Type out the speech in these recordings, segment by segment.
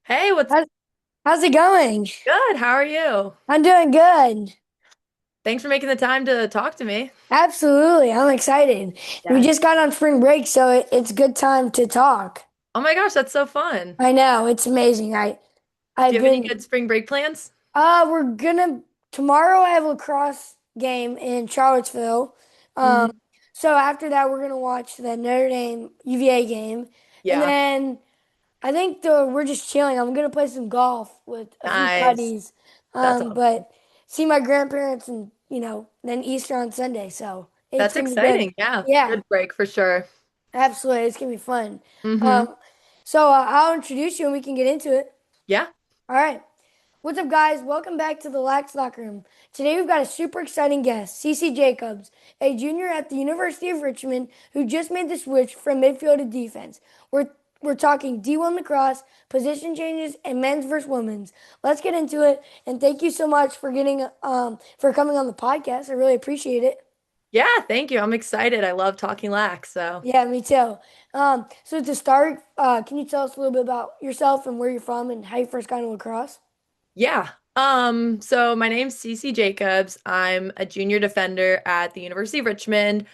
Hey, what's How's, how's it going? good? How are you? I'm doing good. Thanks for making the time to talk to me. Absolutely. I'm excited. We Yes. just got on spring break, so it's good time to talk. Oh my gosh, that's so fun. I know, it's amazing. Do I've you have any been good spring break plans? we're gonna tomorrow I have a lacrosse game in Charlottesville. Um Hmm. so after that we're gonna watch the Notre Dame UVA game. And Yeah. then I think we're just chilling. I'm gonna play some golf with a few Nice. buddies. That's awesome. But see my grandparents and then Easter on Sunday. So it's That's gonna be good. exciting. Yeah. Yeah, Good break for sure. absolutely. It's gonna be fun. Hmm. Um, I'll introduce you and we can get into it. Yeah. All right. What's up, guys? Welcome back to the Lax Locker Room. Today we've got a super exciting guest, CC Jacobs, a junior at the University of Richmond who just made the switch from midfield to defense. We're talking D1 lacrosse, position changes, and men's versus women's. Let's get into it. And thank you so much for getting for coming on the podcast. I really appreciate it. Yeah, thank you. I'm excited. I love talking lax, so Yeah, me too. So to start, can you tell us a little bit about yourself and where you're from and how you first got into lacrosse? yeah. So my name's Cece Jacobs. I'm a junior defender at the University of Richmond.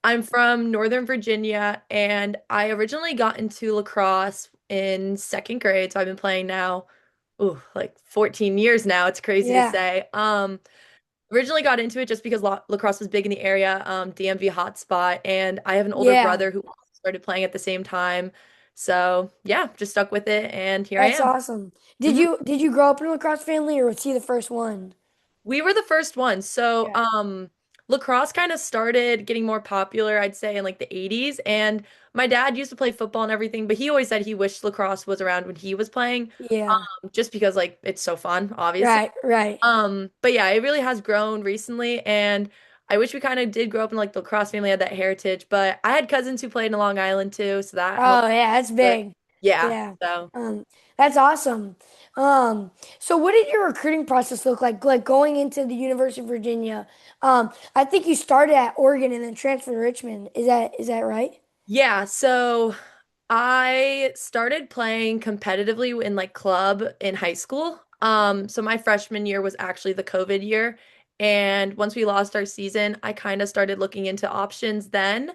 I'm from Northern Virginia, and I originally got into lacrosse in second grade. So I've been playing now, ooh, like 14 years now. It's crazy to Yeah, say. Originally got into it just because lacrosse was big in the area, DMV hotspot, and I have an older yeah. brother who also started playing at the same time. So yeah, just stuck with it, and here I That's am. awesome. Did Mhm. you grow up in a lacrosse family or was he the first one? We were the first ones. So, Yeah. lacrosse kind of started getting more popular, I'd say, in like the 80s. And my dad used to play football and everything, but he always said he wished lacrosse was around when he was playing, Yeah. just because like it's so fun, obviously. Right, right. But yeah, it really has grown recently, and I wish we kind of did grow up in like the lacrosse family had that heritage. But I had cousins who played in Long Island too, so that helped. Oh yeah, that's But big. yeah, Yeah. so. Um, that's awesome. So what did your recruiting process look like? Like going into the University of Virginia? I think you started at Oregon and then transferred to Richmond. Is that right? Yeah, so I started playing competitively in like club in high school. So my freshman year was actually the COVID year. And once we lost our season, I kind of started looking into options then.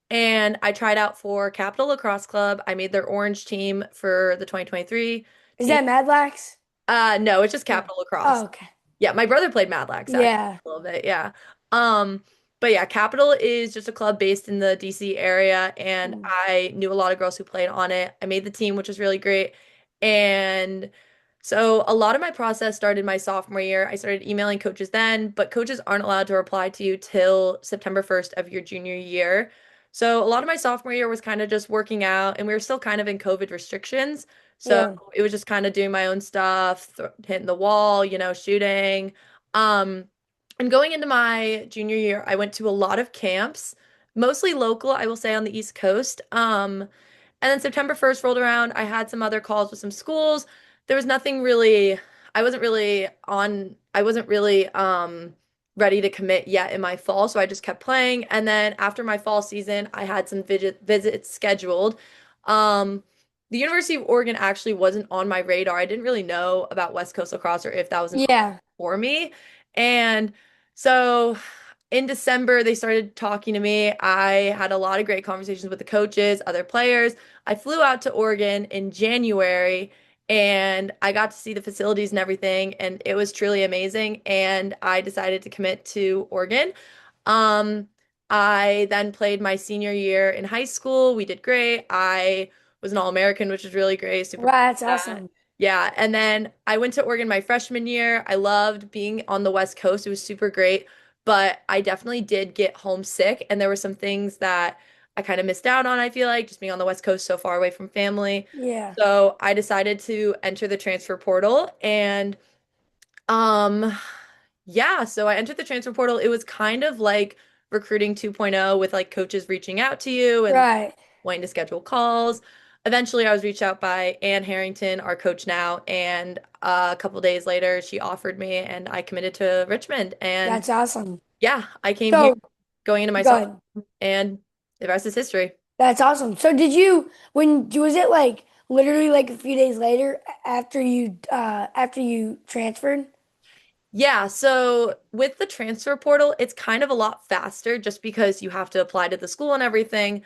And I tried out for Capital Lacrosse Club. I made their orange team for the 2023 Is team. that Mad Lax? No, it's just No. Capital Lacrosse. Oh, okay. Yeah, my brother played Mad Lax actually Yeah. a little bit. Yeah. Um, but yeah, Capital is just a club based in the DC area, and Mm. I knew a lot of girls who played on it. I made the team, which was really great. And so a lot of my process started my sophomore year. I started emailing coaches then, but coaches aren't allowed to reply to you till September 1st of your junior year. So a lot of my sophomore year was kind of just working out, and we were still kind of in COVID restrictions. So Yeah. it was just kind of doing my own stuff, hitting the wall, shooting. Um, and going into my junior year, I went to a lot of camps, mostly local, I will say on the East Coast. And then September 1st rolled around. I had some other calls with some schools. There was nothing really, I wasn't really ready to commit yet in my fall, so I just kept playing. And then after my fall season, I had some visits scheduled. Um, the University of Oregon actually wasn't on my radar. I didn't really know about West Coast lacrosse or if that was an option Yeah. for me. And so in December, they started talking to me. I had a lot of great conversations with the coaches, other players. I flew out to Oregon in January and I got to see the facilities and everything, and it was truly amazing. And I decided to commit to Oregon. Um, I then played my senior year in high school. We did great. I was an All-American, which was really great. Super Wow, proud that's of that. awesome. Yeah, and then I went to Oregon my freshman year. I loved being on the West Coast. It was super great, but I definitely did get homesick, and there were some things that I kind of missed out on, I feel like, just being on the West Coast so far away from family. Yeah. So I decided to enter the transfer portal and um yeah, so I entered the transfer portal. It was kind of like recruiting 2.0 with like coaches reaching out to you and Right. wanting to schedule calls. Eventually, I was reached out by Ann Harrington, our coach now, and a couple days later, she offered me, and I committed to Richmond. And That's awesome. yeah, I came here So going into my go sophomore, ahead. and the rest is history. That's awesome. So did you when was it like? literally like a few days later after you transferred? Yeah, so with the transfer portal, it's kind of a lot faster just because you have to apply to the school and everything.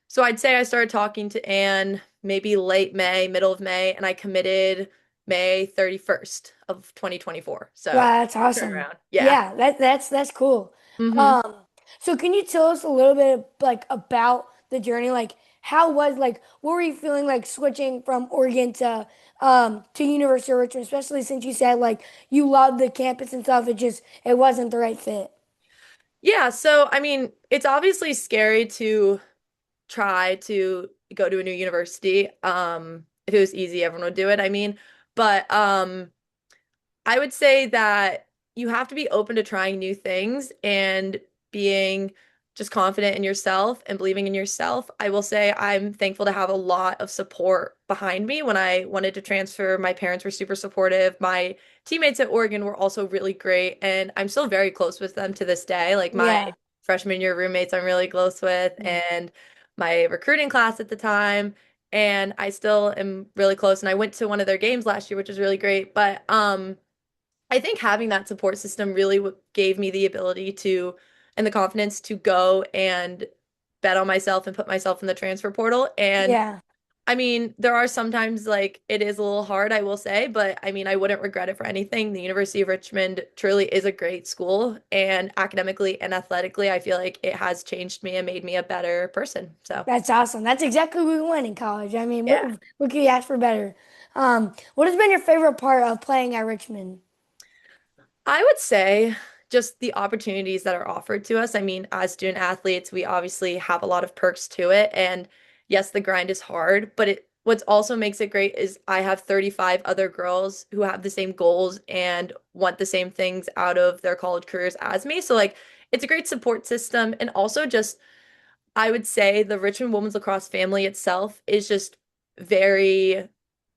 So I'd say I started talking to Anne maybe late May, middle of May, and I committed May 31st of 2024. So Wow, that's awesome. turnaround. Yeah. Yeah, that's cool. hmm Um, so can you tell us a little bit like about the journey? Like how was like what were you feeling like switching from Oregon to University of Richmond, especially since you said like you loved the campus and stuff, it wasn't the right fit. Yeah, so I mean, it's obviously scary to try to go to a new university. If it was easy, everyone would do it, I mean, but I would say that you have to be open to trying new things and being just confident in yourself and believing in yourself. I will say I'm thankful to have a lot of support behind me when I wanted to transfer. My parents were super supportive. My teammates at Oregon were also really great, and I'm still very close with them to this day. Like my Yeah. freshman year roommates, I'm really close with, Mm. and my recruiting class at the time. And I still am really close. And I went to one of their games last year, which was really great. But I think having that support system really gave me the ability to and the confidence to go and bet on myself and put myself in the transfer portal. And Yeah. I mean, there are sometimes like it is a little hard, I will say, but I mean, I wouldn't regret it for anything. The University of Richmond truly is a great school, and academically and athletically, I feel like it has changed me and made me a better person. So, That's awesome. That's exactly what we want in college. I mean, yeah. what could you ask for better? What has been your favorite part of playing at Richmond? I would say just the opportunities that are offered to us. I mean, as student athletes, we obviously have a lot of perks to it. And yes, the grind is hard, but what's also makes it great is I have 35 other girls who have the same goals and want the same things out of their college careers as me. So like it's a great support system, and also just I would say the Richmond women's lacrosse family itself is just very,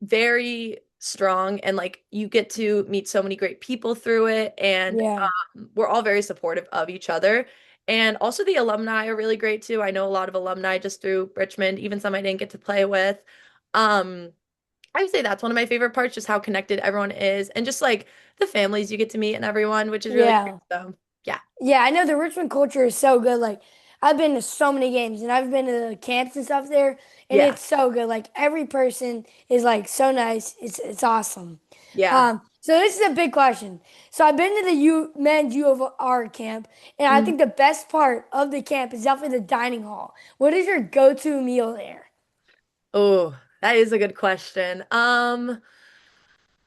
very strong, and like you get to meet so many great people through it, and Yeah. we're all very supportive of each other. And also the alumni are really great too. I know a lot of alumni just through Richmond, even some I didn't get to play with. Um, I would say that's one of my favorite parts, just how connected everyone is, and just like the families you get to meet and everyone, which is really great. Yeah. So yeah, Yeah, I know the Richmond culture is so good. Like, I've been to so many games and I've been to the camps and stuff there, and yeah, it's so good. Like, every person is like so nice. It's awesome. yeah. So this is a big question. So I've been to the men's U of R camp, and I think the best part of the camp is definitely the dining hall. What is your go-to meal there? Oh, that is a good question.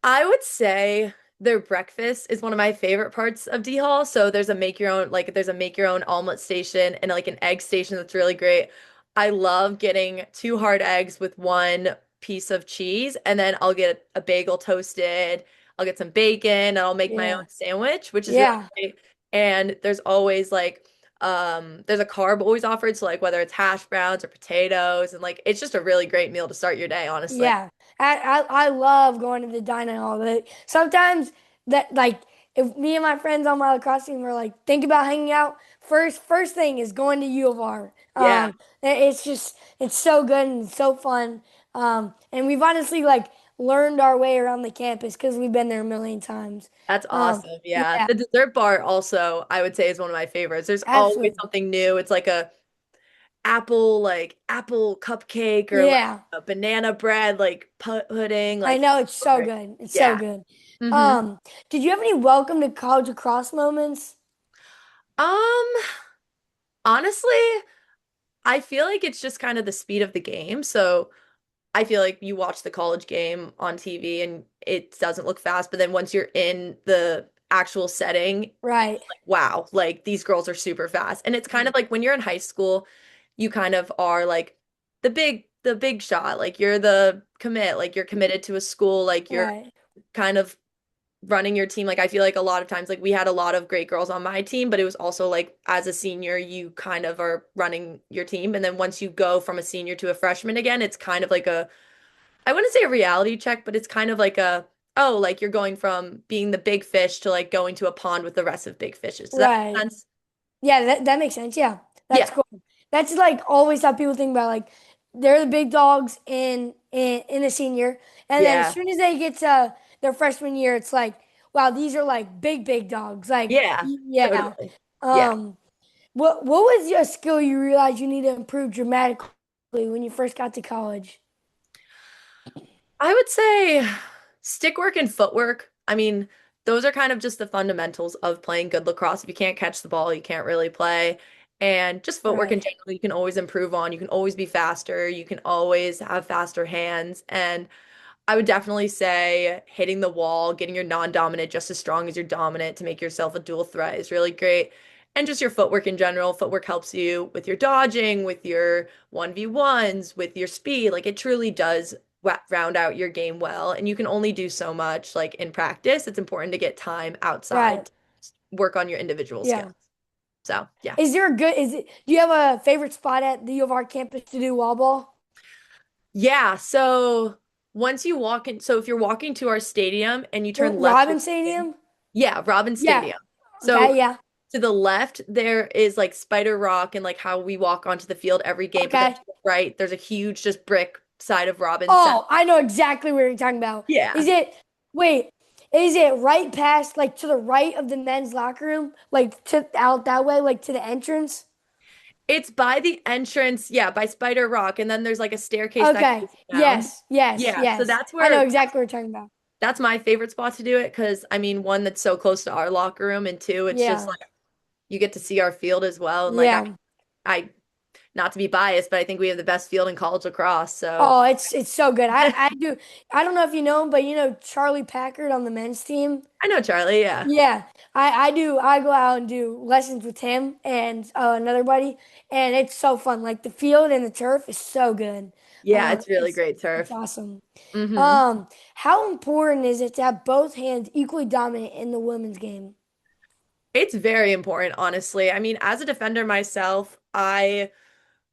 I would say their breakfast is one of my favorite parts of D Hall. So there's a make your own omelet station and like an egg station that's really great. I love getting two hard eggs with one piece of cheese, and then I'll get a bagel toasted. I'll get some bacon, and I'll make my own Yeah. sandwich, which is really Yeah. great. And there's always like there's a carb always offered, so like whether it's hash browns or potatoes, and like it's just a really great meal to start your day, honestly. Yeah, I love going to the dining hall. But sometimes that like if me and my friends on my lacrosse team are like think about hanging out, first thing is going to U of R. Yeah, It's just it's so good and it's so fun. And we've honestly like learned our way around the campus because we've been there a million times. that's Um, awesome. Yeah. yeah, The dessert bar also, I would say, is one of my favorites. There's always absolutely. something new. It's like a apple cupcake or like Yeah. a banana bread, like pudding, I like know it's so so great. good. It's so Yeah. good. hmm Did you have any welcome to college lacrosse moments? Um, honestly, I feel like it's just kind of the speed of the game. So I feel like you watch the college game on TV and it doesn't look fast, but then once you're in the actual setting, Right. like wow, like these girls are super fast. And it's kind of like when you're in high school, you kind of are like the big shot. Like you're the commit, like you're committed to a school, like you're Right. kind of running your team. Like I feel like a lot of times like we had a lot of great girls on my team, but it was also like as a senior you kind of are running your team, and then once you go from a senior to a freshman again, it's kind of like a I wouldn't say a reality check, but it's kind of like a oh, like you're going from being the big fish to like going to a pond with the rest of big fishes. Does that make Right. sense? Yeah, that makes sense. Yeah. That's Yeah. cool. That's like always how people think about like they're the big dogs in a senior, and then as Yeah. soon as they get to their freshman year, it's like, wow, these are like big dogs. Like, Yeah. yeah. Totally. Yeah. Um, what was your skill you realized you need to improve dramatically when you first got to college? I would say stick work and footwork. I mean, those are kind of just the fundamentals of playing good lacrosse. If you can't catch the ball, you can't really play. And just footwork in Right, general, you can always improve on. You can always be faster. You can always have faster hands. And I would definitely say hitting the wall, getting your non-dominant just as strong as your dominant to make yourself a dual threat is really great. And just your footwork in general. Footwork helps you with your dodging, with your 1v1s, with your speed. Like it truly does round out your game well. And you can only do so much like in practice. It's important to get time outside right. to work on your individual skills. Yeah. So, yeah. Is there a good, is it, do you have a favorite spot at the U of R campus to do wall ball? Yeah, so once you walk in, so if you're walking to our stadium and you The turn left to Robin the stadium, Stadium? yeah, Robin Yeah. Stadium. So Okay, yeah. to the left, there is like Spider Rock and like how we walk onto the field every game. But then Okay. to the right, there's a huge just brick side of Robin Center. Oh, I know exactly what you're talking about. Is Yeah. it, wait, is it right past, like to the right of the men's locker room? Like to out that way, like to the entrance? It's by the entrance, yeah, by Spider Rock. And then there's like a staircase that Okay. goes down. Yes, yes, Yeah, so yes. I know exactly what you're talking about. that's my favorite spot to do it because I mean, one, that's so close to our locker room, and two, it's just Yeah, like you get to see our field as well. And like yeah. I not to be biased, but I think we have the best field in college lacrosse. So Oh, it's so good. I do. I don't know if you know him, but you know Charlie Packard on the men's team. I know Charlie, yeah. Yeah, I do. I go out and do lessons with him and another buddy, and it's so fun. Like the field and the turf is so good. Yeah, it's really It's great it's turf. awesome. Hmm. How important is it to have both hands equally dominant in the women's game? It's very important, honestly. I mean, as a defender myself, I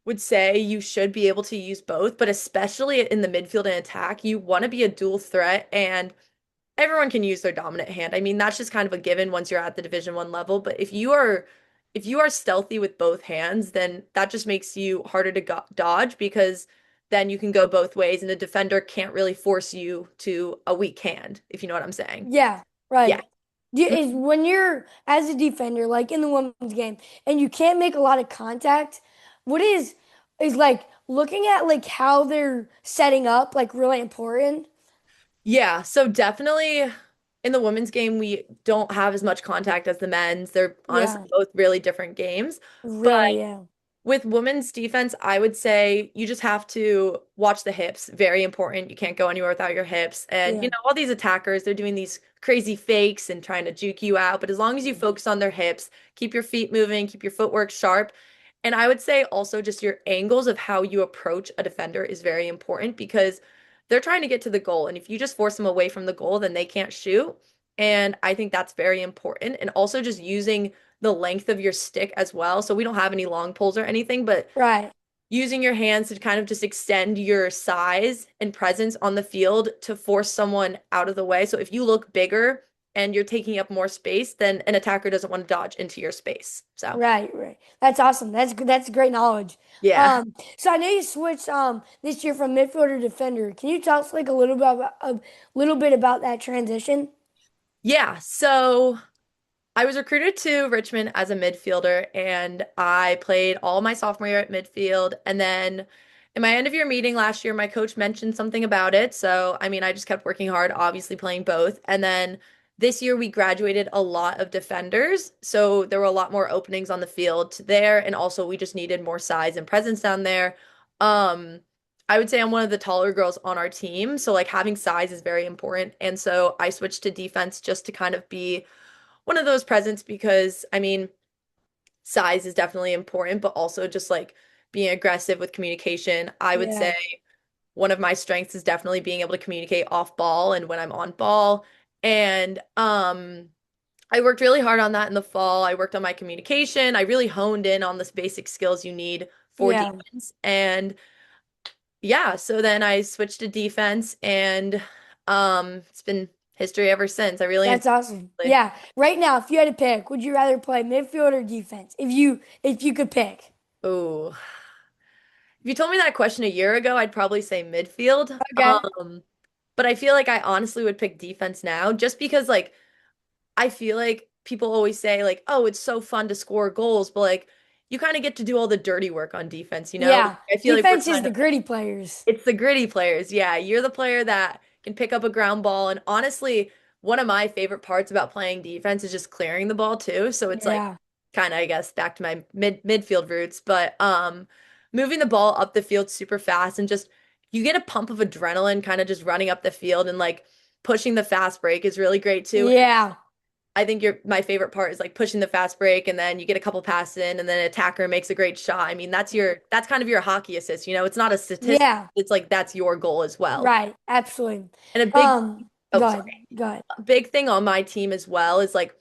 would say you should be able to use both, but especially in the midfield and attack, you want to be a dual threat and everyone can use their dominant hand. I mean, that's just kind of a given once you're at the Division 1 level, but if you are stealthy with both hands, then that just makes you harder to go dodge because then you can go both ways and the defender can't really force you to a weak hand, if you know what I'm saying. Yeah, Yeah. right. Is when you're as a defender, like in the women's game, and you can't make a lot of contact, what is like looking at like how they're setting up like really important? Yeah, so definitely in the women's game, we don't have as much contact as the men's. They're honestly Yeah, both really different games. But really, yeah, with women's defense, I would say you just have to watch the hips. Very important. You can't go anywhere without your hips. And, yeah, all these attackers, they're doing these crazy fakes and trying to juke you out. But as long as you focus on their hips, keep your feet moving, keep your footwork sharp. And I would say also just your angles of how you approach a defender is very important because they're trying to get to the goal. And if you just force them away from the goal, then they can't shoot. And I think that's very important. And also just using the length of your stick as well. So we don't have any long poles or anything, but right. using your hands to kind of just extend your size and presence on the field to force someone out of the way. So if you look bigger and you're taking up more space, then an attacker doesn't want to dodge into your space. So, Right, right. That's awesome. That's great knowledge. yeah. So I know you switched this year from midfielder to defender. Can you tell us like a little bit about that transition? Yeah. So I was recruited to Richmond as a midfielder, and I played all my sophomore year at midfield. And then in my end of year meeting last year, my coach mentioned something about it. So, I mean, I just kept working hard, obviously playing both. And then this year, we graduated a lot of defenders. So, there were a lot more openings on the field to there. And also, we just needed more size and presence down there. Um, I would say I'm one of the taller girls on our team. So, like, having size is very important. And so, I switched to defense just to kind of be one of those presents because I mean, size is definitely important, but also just like being aggressive with communication. I would Yeah, say one of my strengths is definitely being able to communicate off ball and when I'm on ball. And I worked really hard on that in the fall. I worked on my communication. I really honed in on the basic skills you need for yeah. defense. And yeah, so then I switched to defense and it's been history ever since. I really That's awesome. enjoy. Yeah. Right now, if you had to pick, would you rather play midfield or defense? If you could pick. Oh. If you told me that question a year ago, I'd probably say midfield. Okay. But I feel like I honestly would pick defense now just because like I feel like people always say like, "Oh, it's so fun to score goals," but like you kind of get to do all the dirty work on defense, you know? Yeah. I feel like we're Defense is kind the of gritty players. it's the gritty players. Yeah, you're the player that can pick up a ground ball and honestly, one of my favorite parts about playing defense is just clearing the ball too. So it's like Yeah. kind of I guess back to my midfield roots, but moving the ball up the field super fast and just you get a pump of adrenaline kind of just running up the field and like pushing the fast break is really great too. Yeah. I think my favorite part is like pushing the fast break and then you get a couple passes in and then an attacker makes a great shot. I mean, that's kind of your hockey assist, you know. It's not a statistic. Yeah. It's like that's your goal as well. Right. Absolutely. And a big Go oh ahead. sorry. Go ahead. A big thing on my team as well is like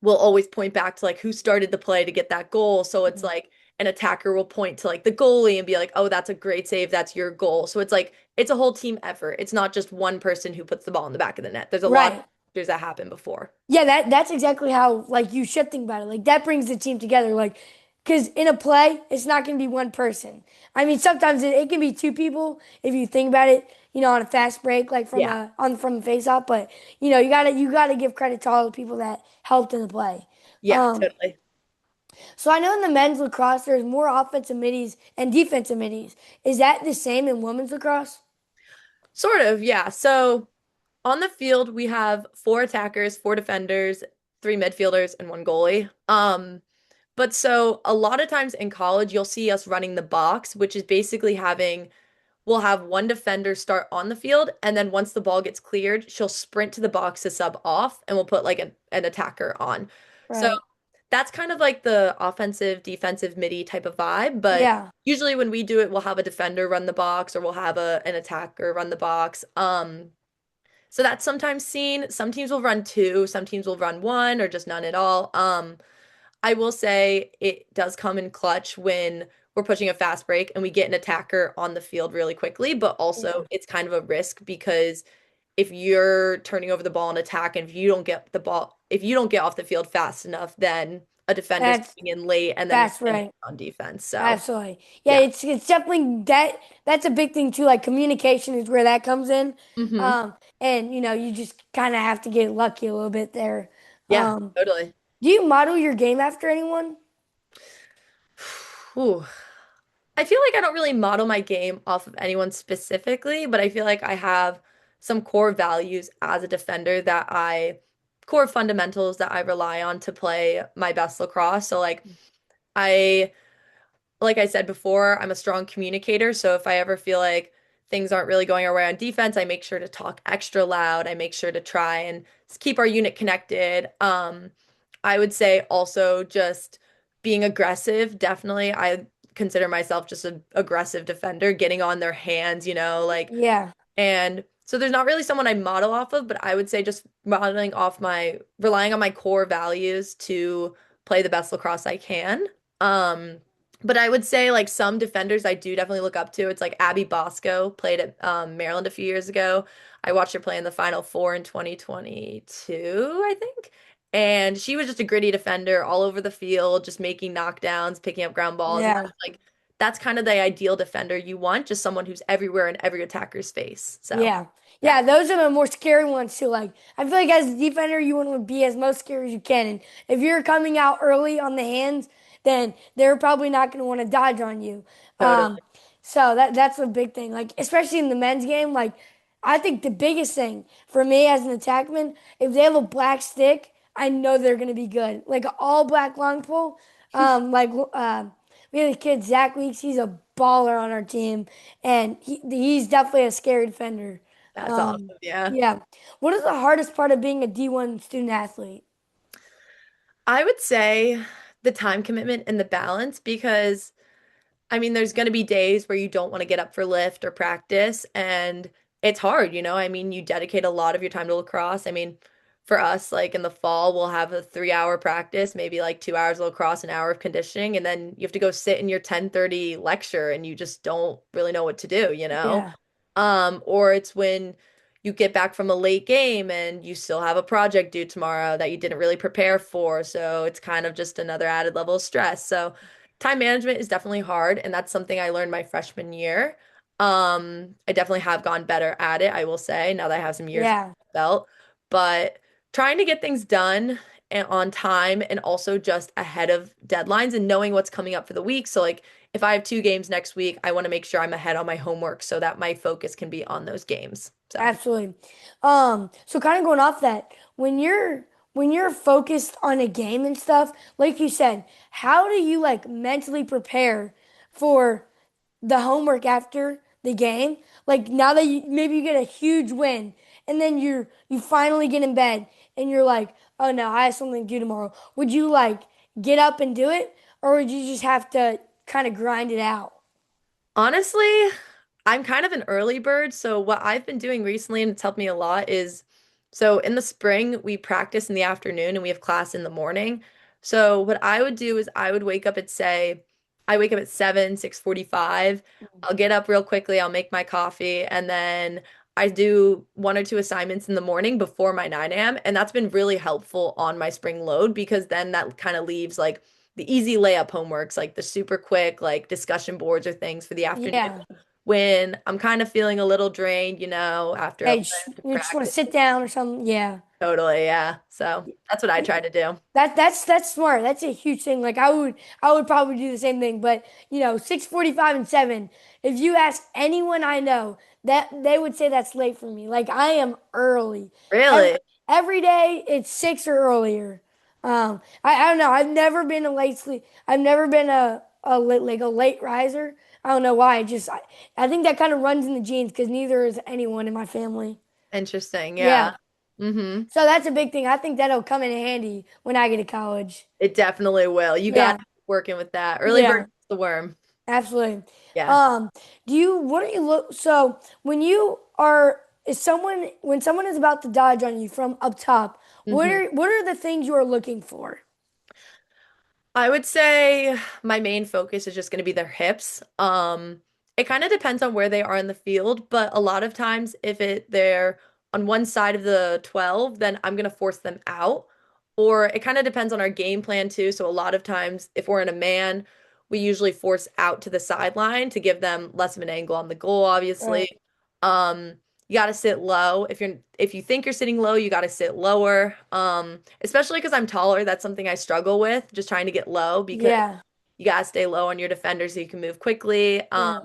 we'll always point back to like who started the play to get that goal. So it's like an attacker will point to like the goalie and be like, "Oh, that's a great save. That's your goal." So it's like it's a whole team effort. It's not just one person who puts the ball in the back of the net. There's a lot of Right. factors that happen before. Yeah, that's exactly how like you should think about it. Like that brings the team together. Like, because in a play, it's not going to be one person. I mean, sometimes it can be two people if you think about it. On a fast break, like Yeah. from the face off. But you gotta give credit to all the people that helped in the play. Yeah, Um, totally. so I know in the men's lacrosse there's more offensive middies and defensive middies. Is that the same in women's lacrosse? Sort of, yeah. So on the field, we have four attackers, four defenders, three midfielders, and one goalie. But so a lot of times in college, you'll see us running the box, which is basically we'll have one defender start on the field, and then once the ball gets cleared, she'll sprint to the box to sub off, and we'll put like an attacker on. So Right. that's kind of like the offensive, defensive midi type of vibe. But Yeah. usually when we do it, we'll have a defender run the box, or we'll have an attacker run the box. So that's sometimes seen. Some teams will run two, some teams will run one, or just none at all. I will say it does come in clutch when we're pushing a fast break and we get an attacker on the field really quickly, but also Yeah. it's kind of a risk because if you're turning over the ball and attack and if you don't get off the field fast enough, then a defender's That's coming in late and then that's you're right. on defense. So, Absolutely. Yeah, yeah. it's definitely that's a big thing too. Like communication is where that comes in. Hmm. And you just kind of have to get lucky a little bit there. Yeah, Um, totally. do you model your game after anyone? Ooh. I feel like I don't really model my game off of anyone specifically, but I feel like I have some core values as a defender core fundamentals that I rely on to play my best lacrosse. So I, like I said before, I'm a strong communicator. So if I ever feel like things aren't really going our way on defense, I make sure to talk extra loud. I make sure to try and keep our unit connected. I would say also just being aggressive. Definitely, I consider myself just an aggressive defender, getting on their hands, Yeah, and so there's not really someone I model off of, but I would say just relying on my core values to play the best lacrosse I can. Um, but I would say like some defenders I do definitely look up to. It's like Abby Bosco played at Maryland a few years ago. I watched her play in the Final Four in 2022, I think. And she was just a gritty defender all over the field, just making knockdowns, picking up ground balls. And yeah. that's kind of the ideal defender you want, just someone who's everywhere in every attacker's face. So, Yeah. yeah, Yeah, those are the more scary ones too. Like I feel like as a defender you want to be as most scary as you can. And if you're coming out early on the hands, then they're probably not gonna want to dodge on you. totally. Um, so that's a big thing. Like especially in the men's game, like I think the biggest thing for me as an attackman, if they have a black stick, I know they're gonna be good. Like an all black long pole. Like we had a kid, Zach Weeks, he's a baller on our team and he's definitely a scary defender. That's Um, awesome. Yeah. yeah. What is the hardest part of being a D1 student athlete? I would say the time commitment and the balance because I mean, there's going to be days where you don't want to get up for lift or practice, and it's hard, you know? I mean, you dedicate a lot of your time to lacrosse. I mean, for us, like in the fall, we'll have a 3 hour practice, maybe like 2 hours of lacrosse, an hour of conditioning, and then you have to go sit in your 10:30 lecture and you just don't really know what to do, you know? Yeah. Or it's when you get back from a late game and you still have a project due tomorrow that you didn't really prepare for, so it's kind of just another added level of stress. So time management is definitely hard, and that's something I learned my freshman year. I definitely have gone better at it, I will say, now that I have some years Yeah, belt. But trying to get things done and on time and also just ahead of deadlines and knowing what's coming up for the week. So like if I have 2 games next week, I want to make sure I'm ahead on my homework so that my focus can be on those games. So absolutely. So kind of going off that, when you're focused on a game and stuff, like you said, how do you like mentally prepare for the homework after the game? Like now that maybe you get a huge win and then you finally get in bed and you're like, "Oh no, I have something to do tomorrow." Would you like get up and do it or would you just have to kind of grind it out? honestly, I'm kind of an early bird, so what I've been doing recently, and it's helped me a lot, is so in the spring we practice in the afternoon and we have class in the morning. So what I would do is I would wake up at say I wake up at 7, 6:45. I'll get up real quickly, I'll make my coffee, and then I do 1 or 2 assignments in the morning before my 9 a.m. And that's been really helpful on my spring load because then that kind of leaves like the easy layup homeworks, like the super quick, like discussion boards or things for the afternoon Yeah. when I'm kind of feeling a little drained, after Yeah, a you just, lift to you just want to practice. sit down or something. Yeah. Totally, yeah. So that's what I try to do. That's smart. That's a huge thing. Like I would probably do the same thing. But 6:45 and 7. If you ask anyone I know, that they would say that's late for me. Like I am early. Every, Really? every day it's 6 or earlier. I don't know. I've never been a late sleep. I've never been like a late riser. I don't know why. I think that kind of runs in the genes because neither is anyone in my family. Interesting. Yeah. Yeah. Mm-hmm. So that's a big thing. I think that'll come in handy when I get to college. It definitely will. You got Yeah. to keep working with that. Early bird Yeah. gets the worm. Absolutely. Yeah. What are you look so when you are is someone when someone is about to dodge on you from up top, Mm-hmm. what are the things you are looking for? I would say my main focus is just going to be their hips. It kind of depends on where they are in the field, but a lot of times if they're on one side of the 12, then I'm going to force them out. Or it kind of depends on our game plan too. So a lot of times if we're in a man, we usually force out to the sideline to give them less of an angle on the goal, Right. obviously. Um, you got to sit low. If you think you're sitting low, you got to sit lower. Especially because I'm taller, that's something I struggle with, just trying to get low because Yeah. you got to stay low on your defenders so you can move quickly. Yeah.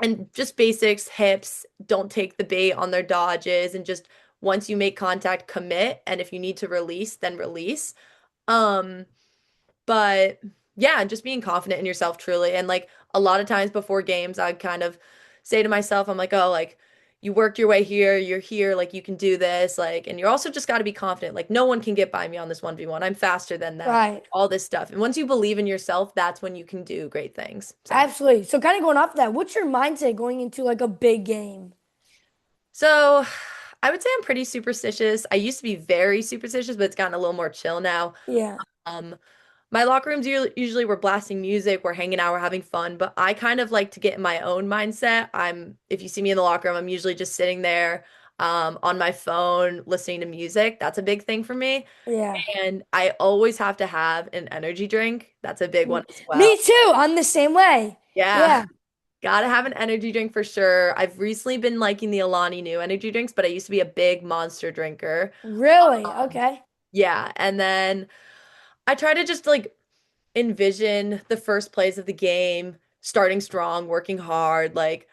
And just basics, hips, don't take the bait on their dodges and just once you make contact, commit. And if you need to release, then release. Um, but yeah, just being confident in yourself truly. And like a lot of times before games, I kind of say to myself, I'm like, oh, like you worked your way here, you're here, like you can do this. Like, and you're also just got to be confident. Like, no one can get by me on this 1v1. I'm faster than that, Right. all this stuff. And once you believe in yourself, that's when you can do great things. So, Absolutely. So kind of going off that, what's your mindset going into like a big game? so I would say I'm pretty superstitious. I used to be very superstitious, but it's gotten a little more chill now. Yeah. Um, My locker rooms usually we're blasting music, we're hanging out, we're having fun, but I kind of like to get in my own mindset. If you see me in the locker room, I'm usually just sitting there on my phone listening to music. That's a big thing for me. Yeah. And I always have to have an energy drink. That's a big one as Me well. too. I'm the same way. Yeah, Yeah. gotta have an energy drink for sure. I've recently been liking the Alani new energy drinks, but I used to be a big Monster drinker. Really? Um, Okay. yeah, and then I try to just like envision the first plays of the game, starting strong, working hard, like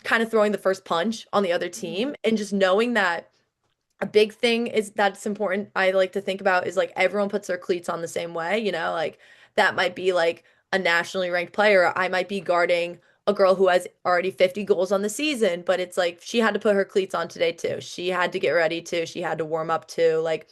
kind of throwing the first punch on the other team, and just knowing that a big thing is that's important. I like to think about is like everyone puts their cleats on the same way, like that might be like a nationally ranked player. I might be guarding a girl who has already 50 goals on the season, but it's like she had to put her cleats on today too. She had to get ready too. She had to warm up too. Like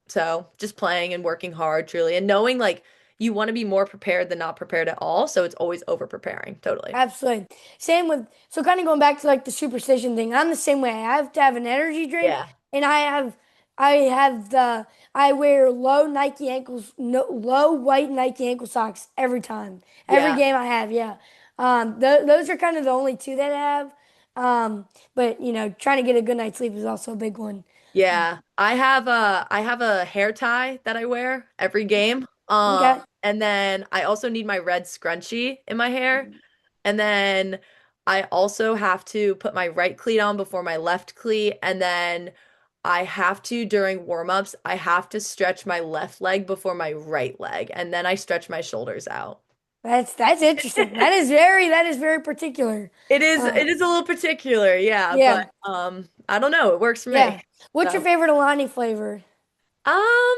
so just playing and working hard, truly, and knowing like you want to be more prepared than not prepared at all. So it's always over preparing. Totally. Absolutely. Same with, so kind of going back to like the superstition thing. I'm the same way. I have to have an energy drink Yeah. and I wear low Nike ankles, no, low white Nike ankle socks every time. Every Yeah. game I have, yeah. Those are kind of the only two that I have. But trying to get a good night's sleep is also a big one. Yeah. I have a hair tie that I wear every game. Okay. And then I also need my red scrunchie in my hair. And then I also have to put my right cleat on before my left cleat. And then I have to, during warm-ups, I have to stretch my left leg before my right leg. And then I stretch my shoulders out. That's interesting. That is very particular. It is a little particular, yeah, but Yeah. I don't know, it works for me. Yeah. What's your So, favorite Alani flavor? um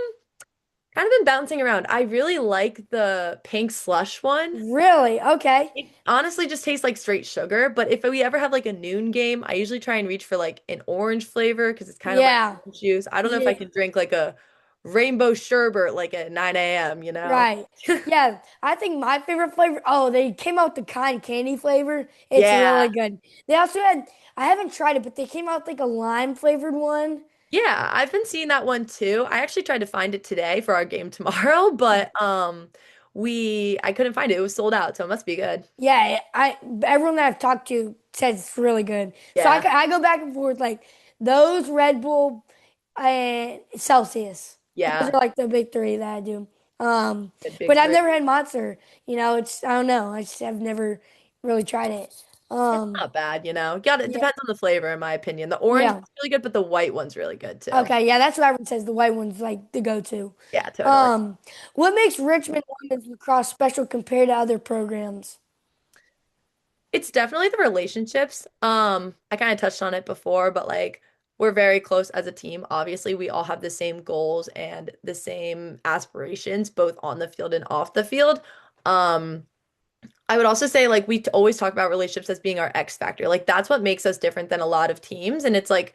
kind of been bouncing around. I really like the pink slush one. Really? Okay. It honestly just tastes like straight sugar, but if we ever have like a noon game, I usually try and reach for like an orange flavor because it's kind of like Yeah. orange juice. I don't know if I Yeah. can drink like a rainbow sherbet like at 9 a.m., you know? Right. Yeah. I think my favorite flavor. Oh, they came out with the kind candy flavor. It's Yeah. really good. They also had. I haven't tried it, but they came out with like a lime flavored one. Yeah, I've been seeing that one too. I actually tried to find it today for our game tomorrow, but we I couldn't find it. It was sold out, so it must be good. Yeah, I everyone that I've talked to says it's really good. So Yeah. I go back and forth like those Red Bull and Celsius. Those Yeah. are like the big three that I do. Good big But I've three. never had Monster. It's I don't know. I've never really tried it. It's Um, not bad, you know. Got it yeah, depends on the flavor in my opinion. The orange yeah. one's really good, but the white one's really good too. Okay, yeah, that's what everyone says. The white one's like the go-to. Yeah, totally. Um, what makes Richmond women's lacrosse special compared to other programs? It's definitely the relationships. I kind of touched on it before, but like we're very close as a team. Obviously, we all have the same goals and the same aspirations, both on the field and off the field. Um, I would also say like always talk about relationships as being our X factor. Like that's what makes us different than a lot of teams. And it's like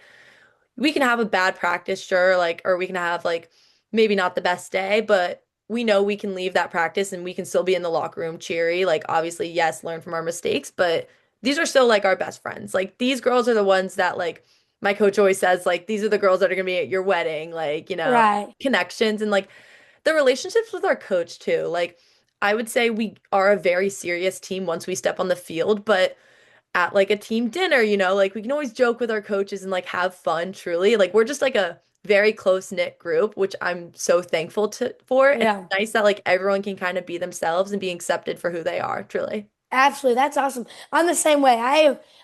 we can have a bad practice, sure, like, or we can have like maybe not the best day, but we know we can leave that practice and we can still be in the locker room cheery. Like, obviously, yes, learn from our mistakes, but these are still like our best friends. Like, these girls are the ones that, like, my coach always says, like, these are the girls that are gonna be at your wedding, like, Right. connections and like the relationships with our coach too. Like, I would say we are a very serious team once we step on the field, but at like a team dinner, like we can always joke with our coaches and like have fun, truly. Like we're just like a very close-knit group, which I'm so thankful to for. And Yeah. it's nice that like everyone can kind of be themselves and be accepted for who they are, truly. Absolutely, that's awesome. I'm the same way.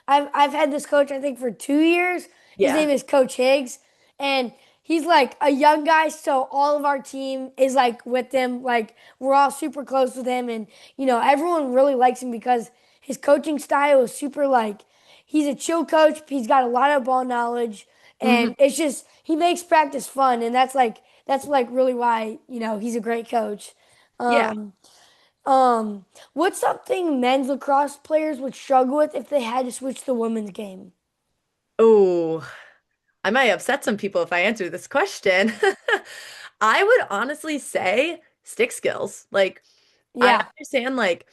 I've had this coach I think for 2 years. His Yeah. name is Coach Higgs, and he's like a young guy. So all of our team is like with him. Like we're all super close with him, and everyone really likes him because his coaching style is super like he's a chill coach. He's got a lot of ball knowledge, Hmm. and it's just he makes practice fun, and that's like really why he's a great coach. Yeah. Um, um, what's something men's lacrosse players would struggle with if they had to switch to the women's game? Oh, I might upset some people if I answer this question. I would honestly say stick skills. Like, I Yeah, understand, like,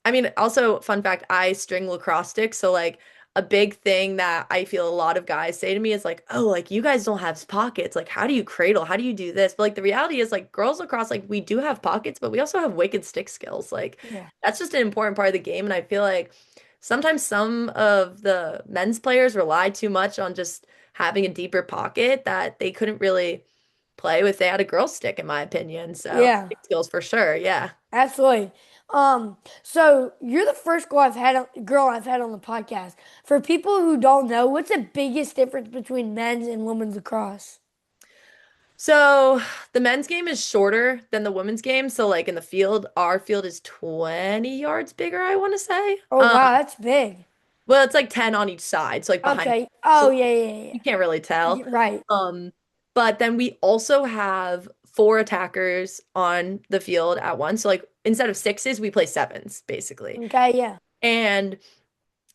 I mean, also, fun fact, I string lacrosse sticks. So, like, a big thing that I feel a lot of guys say to me is like, oh, like, you guys don't have pockets. Like, how do you cradle? How do you do this? But, like, the reality is, like, girls lacrosse, like, we do have pockets, but we also have wicked stick skills. Like, yeah, that's just an important part of the game. And I feel like sometimes some of the men's players rely too much on just having a deeper pocket that they couldn't really play with. They had a girl stick, in my opinion. So, yeah, stick skills for sure. Yeah. absolutely. So you're the first girl I've had on the podcast. For people who don't know, what's the biggest difference between men's and women's lacrosse? So the men's game is shorter than the women's game. So like in the field, our field is 20 yards bigger, I want to say. Oh wow, that's big. Well, it's like 10 on each side, so like behind. Okay. So Oh yeah, yeah, yeah. you can't really tell. Right. Um, but then we also have four attackers on the field at once. So like instead of sixes, we play sevens, basically. Okay, yeah. And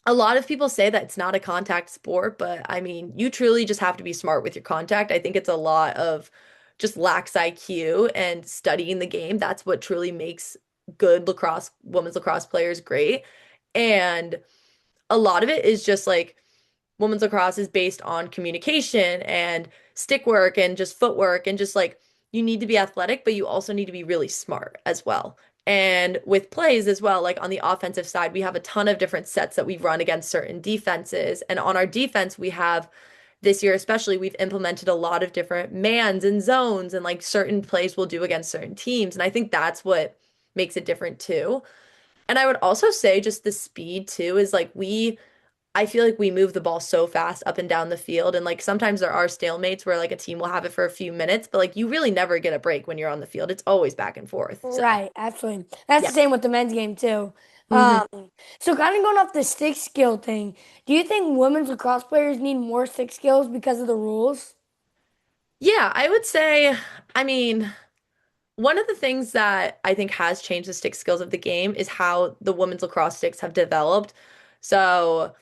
a lot of people say that it's not a contact sport, but I mean, you truly just have to be smart with your contact. I think it's a lot of just lax IQ and studying the game. That's what truly makes good lacrosse, women's lacrosse players great. And a lot of it is just like women's lacrosse is based on communication and stick work and just footwork and just like you need to be athletic, but you also need to be really smart as well. And with plays as well, like on the offensive side, we have a ton of different sets that we run against certain defenses. And on our defense, we have this year especially, we've implemented a lot of different mans and zones and like certain plays we'll do against certain teams. And I think that's what makes it different too. And I would also say just the speed too is like I feel like we move the ball so fast up and down the field. And like sometimes there are stalemates where like a team will have it for a few minutes, but like you really never get a break when you're on the field. It's always back and forth. So Right, absolutely. That's yeah. the same with the men's game too. hmm Um, so kind of going off the stick skill thing, do you think women's lacrosse players need more stick skills because of the rules? Yeah, I would say, I mean, one of the things that I think has changed the stick skills of the game is how the women's lacrosse sticks have developed. So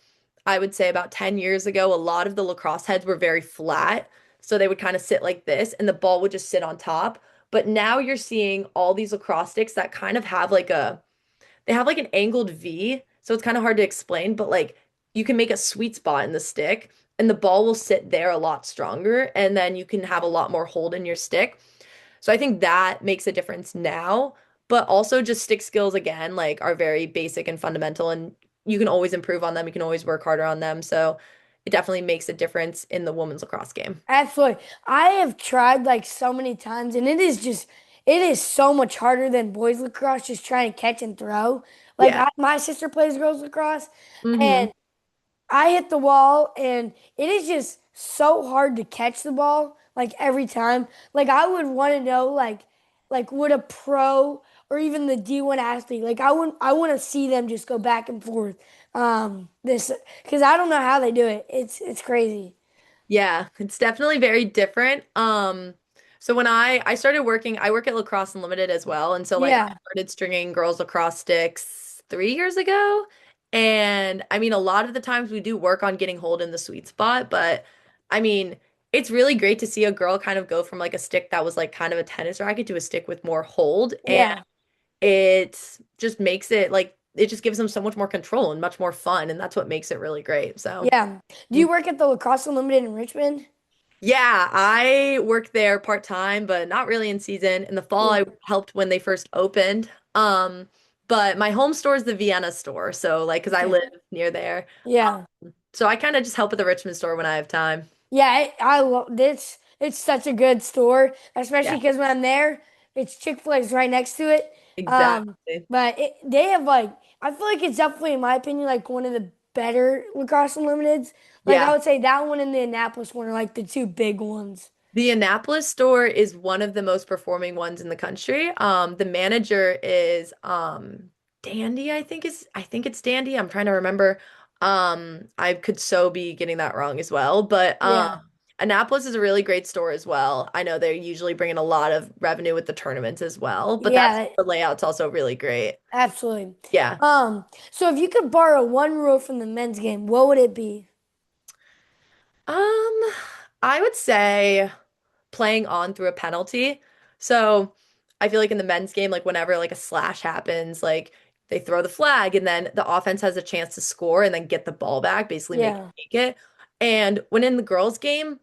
I would say about 10 years ago, a lot of the lacrosse heads were very flat. So they would kind of sit like this and the ball would just sit on top. But now you're seeing all these lacrosse sticks that kind of have they have like an angled V. So it's kind of hard to explain, but like you can make a sweet spot in the stick and the ball will sit there a lot stronger. And then you can have a lot more hold in your stick. So I think that makes a difference now, but also just stick skills again, like are very basic and fundamental and you can always improve on them. You can always work harder on them. So it definitely makes a difference in the women's lacrosse game. Absolutely. I have tried like so many times, and it is so much harder than boys lacrosse just trying to catch and throw. Like Yeah. my sister plays girls lacrosse, hmm and I hit the wall and it is just so hard to catch the ball like every time. Like I would want to know like would a pro or even the D1 athlete like I want to see them just go back and forth this because I don't know how they do it. It's crazy. Yeah, it's definitely very different. So when I started working, I work at Lacrosse Unlimited as well. And so like I Yeah. started stringing girls lacrosse sticks 3 years ago. And I mean, a lot of the times we do work on getting hold in the sweet spot, but I mean, it's really great to see a girl kind of go from like a stick that was like kind of a tennis racket to a stick with more hold. And Yeah. it just makes it like it just gives them so much more control and much more fun. And that's what makes it really great. So Yeah. Do you work at the Lacrosse Unlimited in Richmond? yeah, I work there part-time, but not really in season. In the fall, Yeah. I helped when they first opened. But my home store is the Vienna store, so like because I Okay. live near there. Yeah. So I kind of just help at the Richmond store when I have time. Yeah, I love this. It's such a good store, especially Yeah, because when I'm there, it's Chick-fil-A's right next to it. Um, exactly. but they have like I feel like it's definitely, in my opinion, like one of the better lacrosse unlimiteds. Like I Yeah. would say that one and the Annapolis one are like the two big ones. The Annapolis store is one of the most performing ones in the country. The manager is Dandy, I think it's Dandy. I'm trying to remember. I could so be getting that wrong as well, but Yeah. Annapolis is a really great store as well. I know they're usually bringing a lot of revenue with the tournaments as well, but that's Yeah, the layout's also really great. absolutely. Yeah. So if you could borrow one rule from the men's game, what would it be? Um, I would say playing on through a penalty. So I feel like in the men's game, like whenever like a slash happens, like they throw the flag and then the offense has a chance to score and then get the ball back, basically Yeah. make it. And when in the girls' game,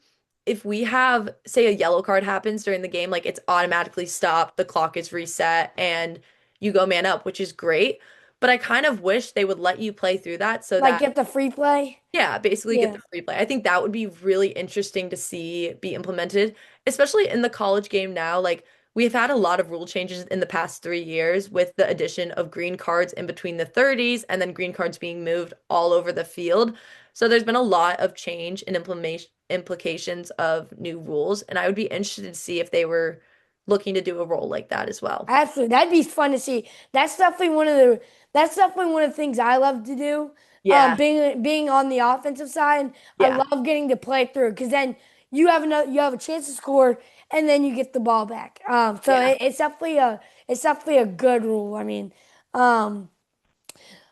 if we have, say, a yellow card happens during the game, like it's automatically stopped, the clock is reset, and you go man up, which is great. But I kind of wish they would let you play through that so Like that get the free play? yeah, basically get Yeah. the free play. I think that would be really interesting to see be implemented, especially in the college game now. Like we've had a lot of rule changes in the past 3 years with the addition of green cards in between the 30s and then green cards being moved all over the field. So there's been a lot of change and implementation implications of new rules, and I would be interested to see if they were looking to do a role like that as well. Absolutely. That'd be fun to see. That's definitely one of the things I love to do. Yeah, Being on the offensive side, I yeah, love getting to play through because then you have a chance to score and then you get the ball back. yeah. It's definitely a good rule. I mean, um,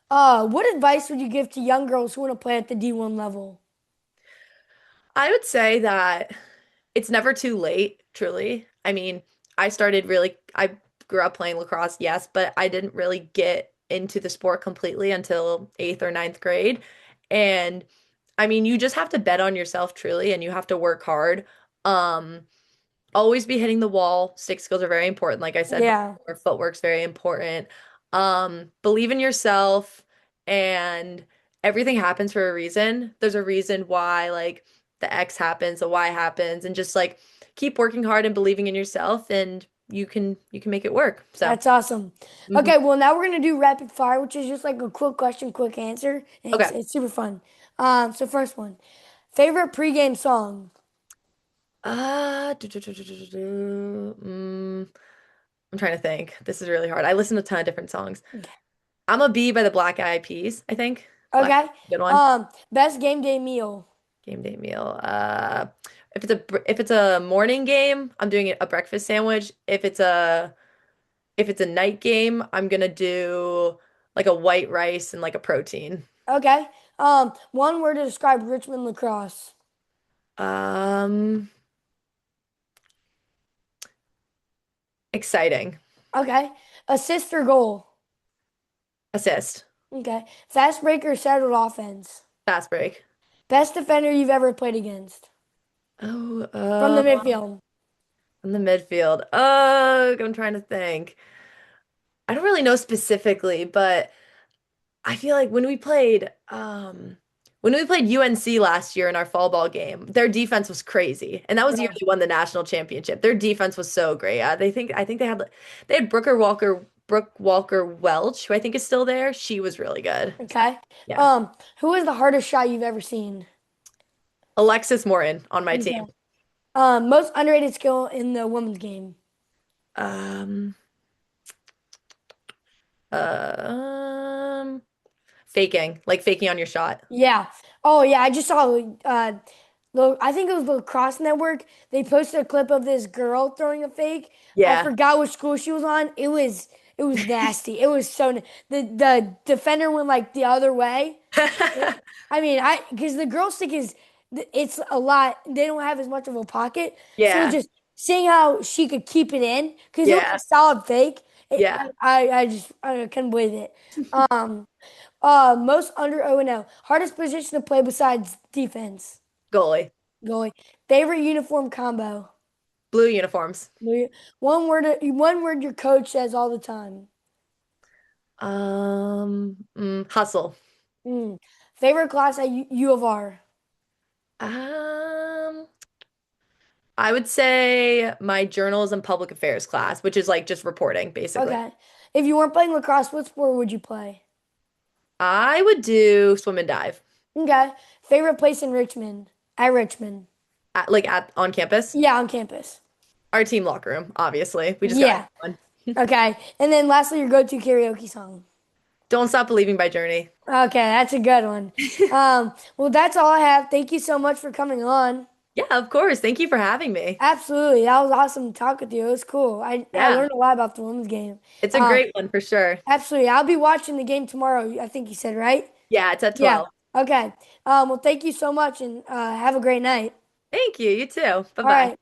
what advice would you give to young girls who want to play at the D1 level? I would say that it's never too late, truly. I mean, I grew up playing lacrosse, yes, but I didn't really get into the sport completely until eighth or ninth grade. And I mean, you just have to bet on yourself, truly, and you have to work hard. Um, Always be hitting the wall. Stick skills are very important. Like I said Yeah. before, footwork's very important. Believe in yourself and everything happens for a reason. There's a reason why, like, the X happens, the Y happens, and just like keep working hard and believing in yourself, and you can make it work. So, That's awesome. mhm. Okay, well now we're gonna do rapid fire, which is just like a quick question, quick answer, and it's Okay. it's super fun. So first one, favorite pregame song. I'm trying to think. This is really hard. I listen to a ton of different songs. Okay. I'm a Bee by the Black Eyed Peas, I think. Black, Okay. good one. Best game day meal. Game day meal. If it's a morning game, I'm doing a breakfast sandwich. If it's a night game, I'm gonna do like a white rice and like a protein. Okay. One word to describe Richmond lacrosse. Um, Exciting. Okay. Assist or goal. Assist. Okay. Fast break or settled offense. Fast break. Best defender you've ever played against Oh, from the midfield. in the midfield. Oh, I'm trying to think. I don't really know specifically, but I feel like when we played UNC last year in our fall ball game, their defense was crazy. And that was the year Yeah. they won the national championship. Their defense was so great. I think they had Brooke Walker Welch, who I think is still there. She was really good. So, Okay. yeah. Who is the hardest shot you've ever seen? Alexis Morton on my Okay. team. Most underrated skill in the women's game. Um, um, faking on your shot. Yeah. Oh yeah, I just saw I think it was the Lacrosse Network. They posted a clip of this girl throwing a fake. I Yeah. forgot which school she was on. It was nasty. It was the defender went like the other way. I mean, I because the girl stick is it's a lot. They don't have as much of a pocket, so Yeah. just seeing how she could keep it in because it was a Yeah. solid fake. Yeah. I couldn't believe it. Um, Most under 0-0. Hardest position to play besides defense. Goalie. Goalie. Favorite uniform combo. Blue uniforms. One word your coach says all the time. Hustle. Mm. Favorite class at U of R. Um, I would say my journalism public affairs class, which is like just reporting, basically. Okay. If you weren't playing lacrosse, what sport would you play? I would do swim and dive Okay. Favorite place in Richmond? At Richmond. on campus. Yeah, on campus. Our team locker room, obviously. We just got Yeah. one. Okay. And then lastly, your go-to karaoke song. Don't Stop Believing by Journey. Okay, that's a good one. Well, that's all I have. Thank you so much for coming on. Yeah, of course. Thank you for having me. Absolutely. That was awesome to talk with you. It was cool. I Yeah, learned a lot about the women's game. it's a Um, great one for sure. Absolutely. I'll be watching the game tomorrow, I think you said, right? Yeah, it's at Yeah. 12. Okay. Well, thank you so much and have a great night. Thank you. You too. All Bye-bye. right.